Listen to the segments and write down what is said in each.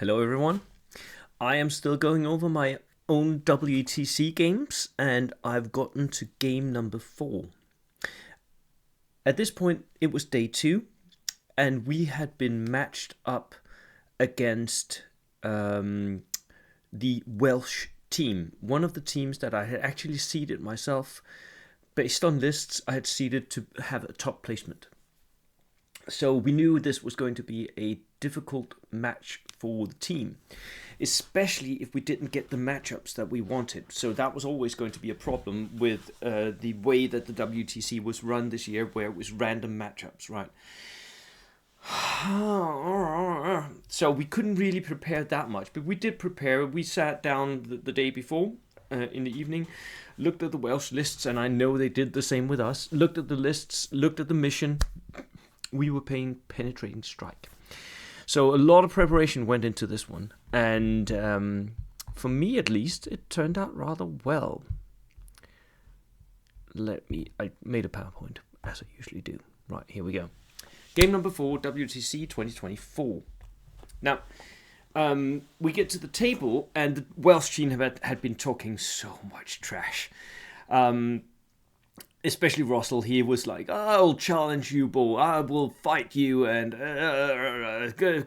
Hello, everyone. I am still going over my own WTC games, and I've gotten to game number 4. At this point, it was day 2, and we had been matched up against the Welsh team, one of the teams that I had actually seeded myself. Based on lists, I had seeded to have a top placement. So we knew this was going to be a difficult match for the team, especially if we didn't get the matchups that we wanted. So that was always going to be a problem with the way that the WTC was run this year, where it was random matchups, right? So we couldn't really prepare that much, but we did prepare. We sat down the day before in the evening, looked at the Welsh lists, and I know they did the same with us. Looked at the lists, looked at the mission. We were playing Penetrating Strike. So a lot of preparation went into this one. And for me, at least, it turned out rather well. I made a PowerPoint, as I usually do. Right, here we go. Game number 4, WTC 2024. Now, we get to the table, and the Welsh team had been talking so much trash. Especially Russell, he was like, I'll challenge you, Bull. I will fight you, and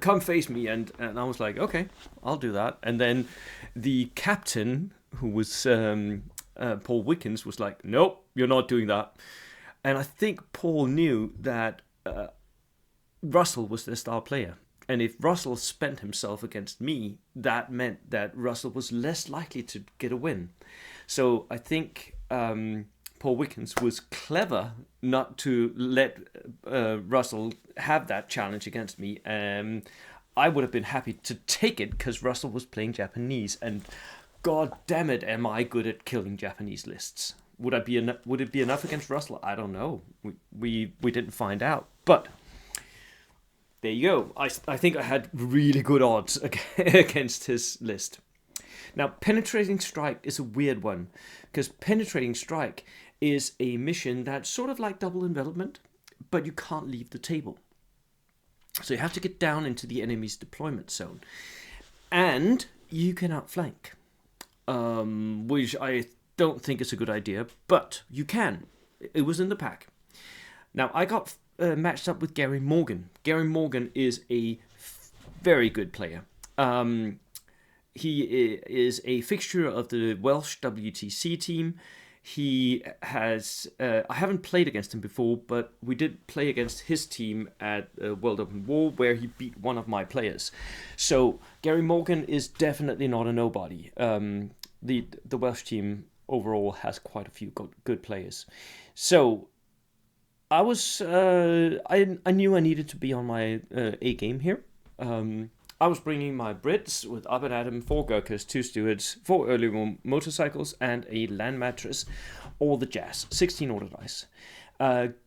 come face me. And I was like, okay, I'll do that. And then the captain, who was Paul Wickens, was like, nope, you're not doing that. And I think Paul knew that Russell was the star player. And if Russell spent himself against me, that meant that Russell was less likely to get a win. So I think Paul Wickens was clever not to let Russell have that challenge against me. I would have been happy to take it because Russell was playing Japanese, and god damn it, am I good at killing Japanese lists. Would it be enough against Russell? I don't know. We didn't find out, but there you go. I think I had really good odds against his list. Now, Penetrating Strike is a weird one, because Penetrating Strike is a mission that's sort of like Double Envelopment, but you can't leave the table. So you have to get down into the enemy's deployment zone. And you can outflank, which I don't think is a good idea, but you can. It was in the pack. Now, I got matched up with Gary Morgan. Gary Morgan is a very good player. He is a fixture of the Welsh WTC team. He has... I haven't played against him before, but we did play against his team at World Open War, where he beat one of my players. So Gary Morgan is definitely not a nobody. The Welsh team overall has quite a few good players. So I was... I knew I needed to be on my A game here. I was bringing my Brits with up and Adam, 4 Gurkhas, 2 stewards, 4 early warm motorcycles, and a land mattress, all the jazz, 16 order dice.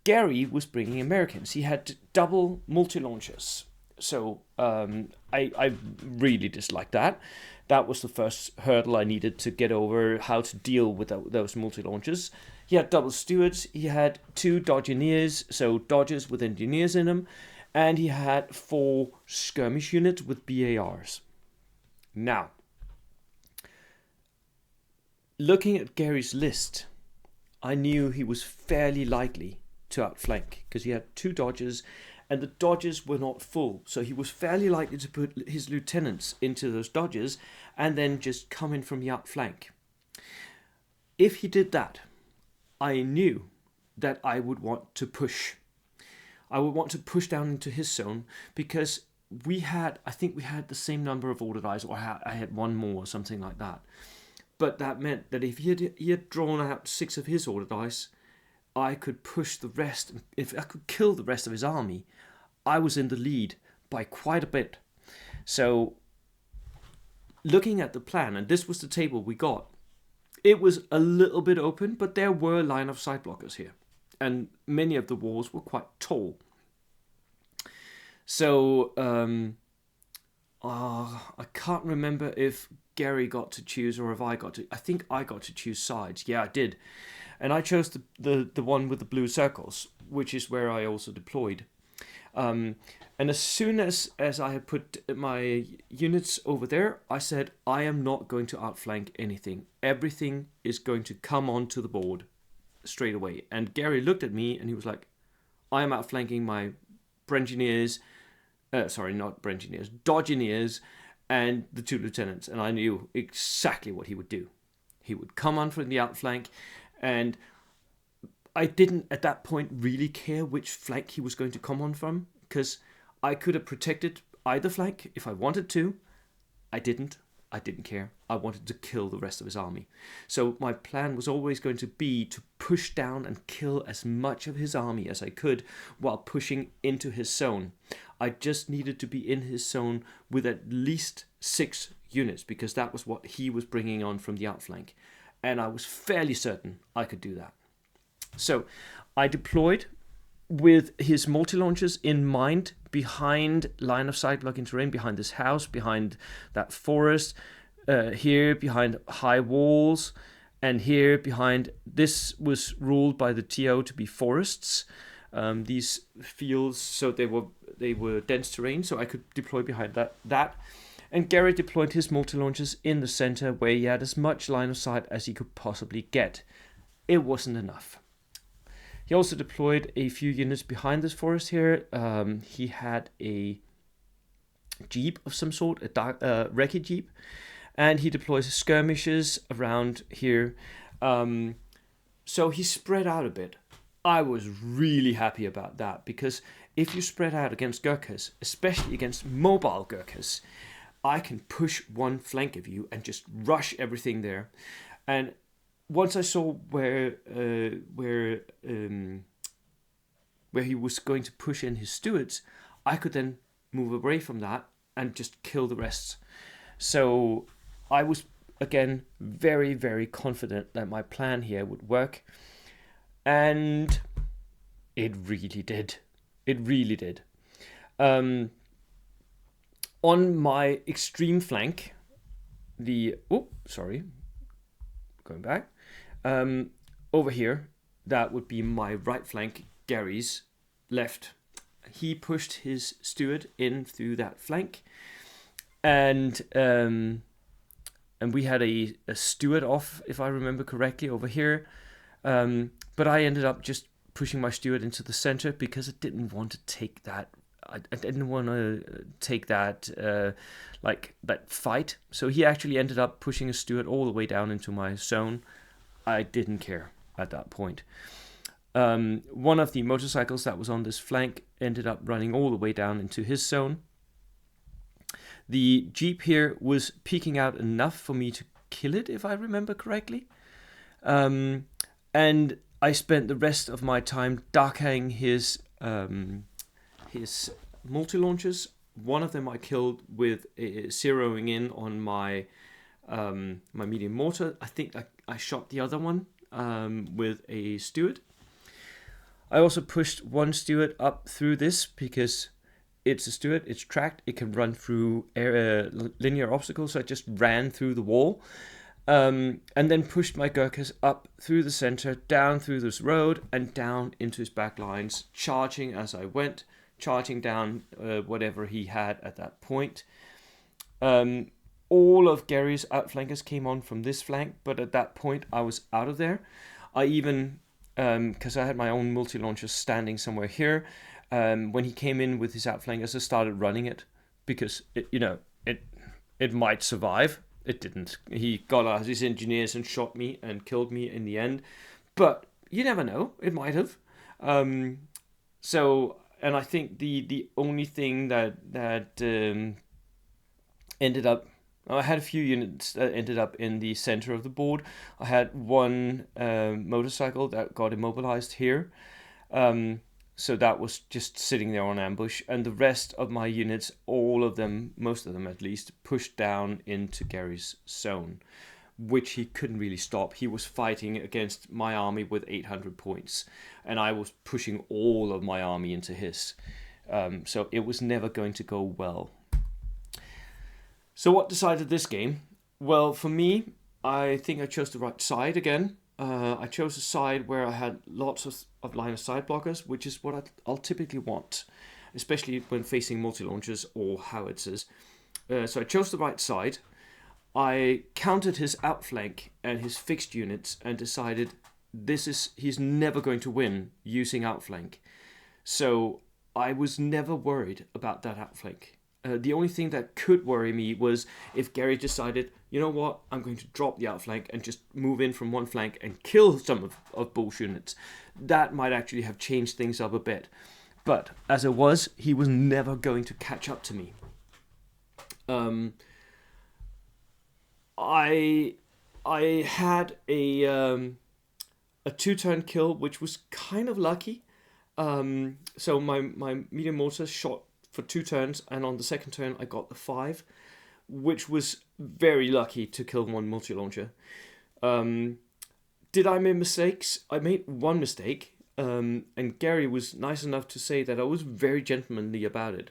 Gary was bringing Americans. He had double multi-launchers. So I really disliked that. That was the first hurdle I needed to get over, how to deal with those multi-launchers. He had double stewards. He had 2 Dodgeneers, so Dodgers with engineers in them. And he had 4 skirmish units with BARs. Now, looking at Gary's list, I knew he was fairly likely to outflank because he had 2 Dodgers, and the Dodgers were not full. So he was fairly likely to put his lieutenants into those Dodgers and then just come in from the outflank. If he did that, I knew that I would want to push. I would want to push down into his zone because I think we had the same number of order dice, or I had 1 more or something like that. But that meant that if he had drawn out 6 of his order dice, I could push the rest. If I could kill the rest of his army, I was in the lead by quite a bit. So, looking at the plan, and this was the table we got, it was a little bit open, but there were line of sight blockers here. And many of the walls were quite tall. So, I can't remember if Gary got to choose or if I got to... I think I got to choose sides. Yeah, I did. And I chose the one with the blue circles, which is where I also deployed. And as soon as I had put my units over there, I said, I am not going to outflank anything. Everything is going to come onto the board straight away. And Gary looked at me and he was like, I am outflanking my Brengineers, sorry, not Brengineers, Dodgineers, and the 2 lieutenants. And I knew exactly what he would do. He would come on from the outflank, and I didn't at that point really care which flank he was going to come on from, because I could have protected either flank if I wanted to. I didn't. I didn't care. I wanted to kill the rest of his army. So my plan was always going to be to push down and kill as much of his army as I could while pushing into his zone. I just needed to be in his zone with at least 6 units, because that was what he was bringing on from the outflank. And I was fairly certain I could do that. So I deployed with his multi-launchers in mind, behind line of sight blocking terrain, behind this house, behind that forest, here behind high walls, and here behind, this was ruled by the TO to be forests. These fields, so they were dense terrain, so I could deploy behind that. And Gary deployed his multi-launchers in the center, where he had as much line of sight as he could possibly get. It wasn't enough. He also deployed a few units behind this forest here. He had a jeep of some sort, a recce jeep, and he deploys skirmishers around here. So he spread out a bit. I was really happy about that, because if you spread out against Gurkhas, especially against mobile Gurkhas, I can push one flank of you and just rush everything there. And once I saw where he was going to push in his stewards, I could then move away from that and just kill the rest. So I was, again, very, very confident that my plan here would work. And it really did. It really did. On my extreme flank, going back. Over here, that would be my right flank, Gary's left. He pushed his steward in through that flank, and we had a steward off, if I remember correctly, over here. But I ended up just pushing my steward into the center, because I didn't want to take that. I didn't want to take that that fight. So he actually ended up pushing his steward all the way down into my zone. I didn't care at that point. One of the motorcycles that was on this flank ended up running all the way down into his zone. The jeep here was peeking out enough for me to kill it, if I remember correctly. And I spent the rest of my time darking his multi-launchers. One of them I killed with zeroing in on my medium mortar. I think I shot the other one with a steward. I also pushed one steward up through this, because it's a steward, it's tracked, it can run through linear obstacles, so I just ran through the wall. And then pushed my Gurkhas up through the center, down through this road, and down into his back lines, charging as I went, charging down whatever he had at that point. All of Gary's outflankers came on from this flank, but at that point I was out of there. I even, because I had my own multi-launcher standing somewhere here, when he came in with his outflankers, I started running it, because it might survive. It didn't. He got out his engineers and shot me and killed me in the end. But you never know. It might have. And I think the only thing that ended up, I had a few units that ended up in the center of the board. I had one motorcycle that got immobilized here. So that was just sitting there on ambush. And the rest of my units, all of them, most of them at least, pushed down into Gary's zone, which he couldn't really stop. He was fighting against my army with 800 points, and I was pushing all of my army into his. So it was never going to go well. So what decided this game? Well, for me, I think I chose the right side again. I chose a side where I had lots of line of sight blockers, which is what I'll typically want. especially when facing multi-launchers or howitzers. So I chose the right side. I counted his outflank and his fixed units and decided he's never going to win using outflank. So I was never worried about that outflank. The only thing that could worry me was if Gary decided, you know what, I'm going to drop the outflank and just move in from one flank and kill some of Bull's units. That might actually have changed things up a bit. But as it was, he was never going to catch up to me. I had a 2-turn kill, which was kind of lucky. So my medium mortar shot for 2 turns, and on the second turn I got the 5, which was very lucky to kill one multi-launcher. Did I make mistakes? I made one mistake, and Gary was nice enough to say that I was very gentlemanly about it.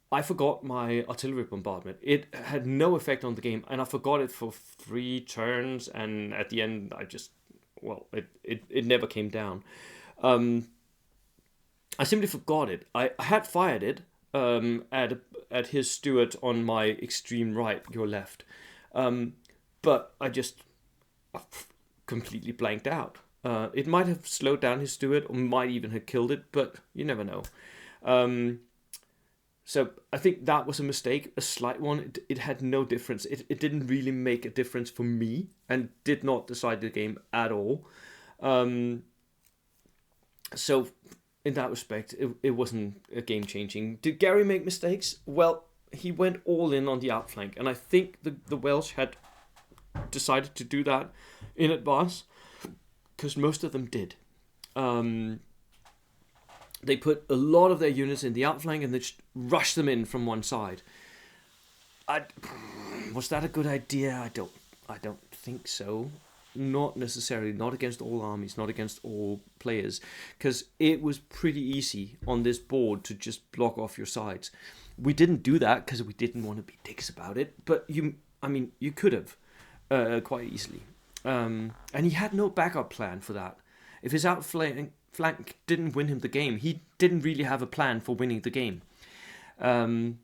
I forgot my artillery bombardment. It had no effect on the game, and I forgot it for 3 turns, and at the end it never came down. I simply forgot it. I had fired it at his Stuart on my extreme right, your left, but I just completely blanked out. It might have slowed down his Stuart, or might even have killed it, but you never know. So I think that was a mistake, a slight one. It had no difference. It didn't really make a difference for me, and did not decide the game at all. So in that respect, it wasn't a game changing. Did Gary make mistakes? Well, he went all in on the outflank, and I think the Welsh had decided to do that in advance, because most of them did. They put a lot of their units in the outflank and they just rushed them in from one side. Was that a good idea? I don't think so. Not necessarily. Not against all armies. Not against all players. Because it was pretty easy on this board to just block off your sides. We didn't do that because we didn't want to be dicks about it. But you could have quite easily. And he had no backup plan for that. If his outflank didn't win him the game, he didn't really have a plan for winning the game. And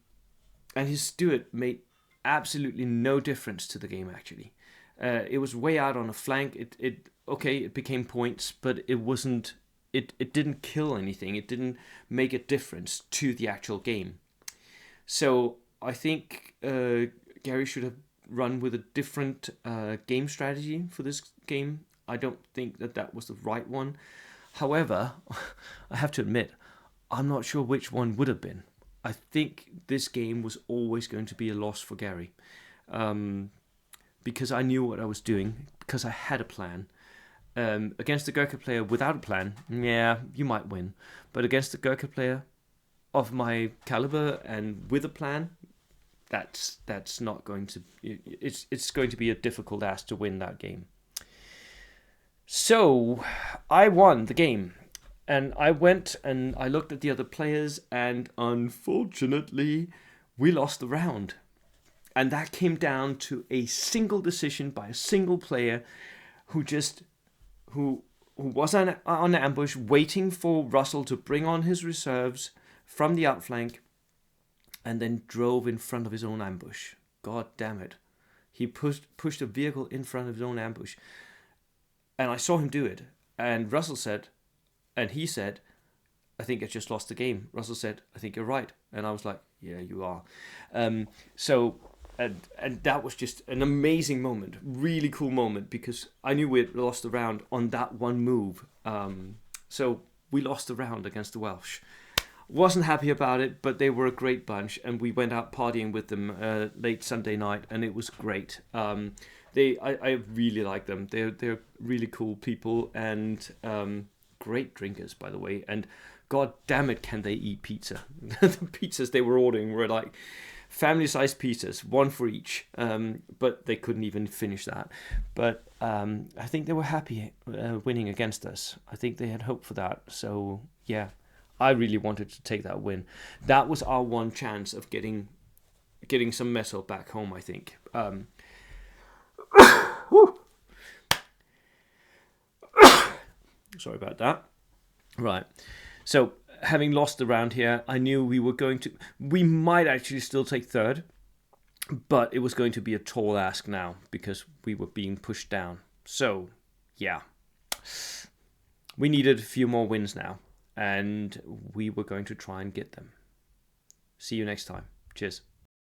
his Stuart made absolutely no difference to the game, actually. It was way out on a flank. It became points, but it wasn't. It didn't kill anything. It didn't make a difference to the actual game. So I think Gary should have run with a different game strategy for this game. I don't think that was the right one. However, I have to admit, I'm not sure which one would have been. I think this game was always going to be a loss for Gary. Because I knew what I was doing, because I had a plan. Against the Gurkha player without a plan, yeah, you might win. But against the Gurkha player of my caliber and with a plan, that's not going to. It's going to be a difficult ask to win that game. So I won the game, and I went and I looked at the other players, and unfortunately, we lost the round. And that came down to a single decision by a single player who was on ambush, waiting for Russell to bring on his reserves from the outflank, and then drove in front of his own ambush. God damn it. He pushed a vehicle in front of his own ambush. And I saw him do it. And Russell said, I think I just lost the game. Russell said, I think you're right. And I was like, yeah, you are. And that was just an amazing moment, really cool moment, because I knew we had lost the round on that one move. So we lost the round against the Welsh. Wasn't happy about it, but they were a great bunch, and we went out partying with them late Sunday night, and it was great. I really like them. They're really cool people, and great drinkers, by the way. And god damn it, can they eat pizza? The pizzas they were ordering were like family-sized pizzas, one for each. But they couldn't even finish that. But I think they were happy winning against us. I think they had hope for that. So yeah, I really wanted to take that win. That was our one chance of getting some metal back home, I think. Sorry about that. Right. So having lost the round here, I knew we might actually still take third, but it was going to be a tall ask now because we were being pushed down. So, yeah, we needed a few more wins now, and we were going to try and get them. See you next time. Cheers.